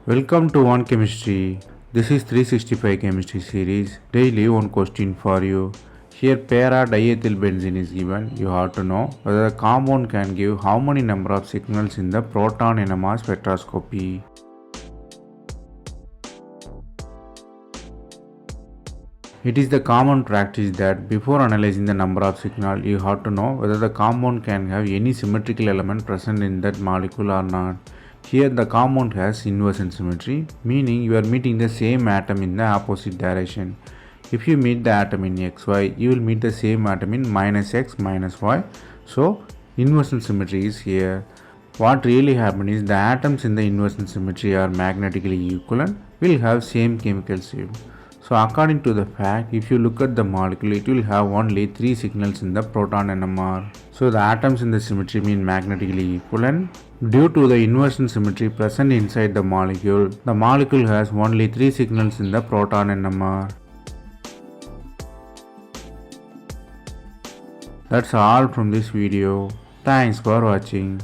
Welcome to One Chemistry. This is 365 Chemistry series. Daily one question for you. Here para-diethylbenzene is given. You have to know whether the compound can give how many number of signals in the proton NMR spectroscopy. It is the common practice that before analyzing the number of signals, you have to know whether the compound can have any symmetrical element present in that molecule or not. Here the compound has inversion symmetry, meaning you are meeting the same atom in the opposite direction. If you meet the atom in xy, you will meet the same atom in -x minus y. So inversion symmetry is here. What really happens is the atoms in the inversion symmetry are magnetically equivalent, will have same chemical shape. So according to the fact, if you look at the molecule, it will have only 3 signals in the proton NMR. So the atoms in the symmetry mean magnetically equivalent. Due to the inversion symmetry present inside the molecule has only 3 signals in the proton NMR. That's all from this video. Thanks for watching.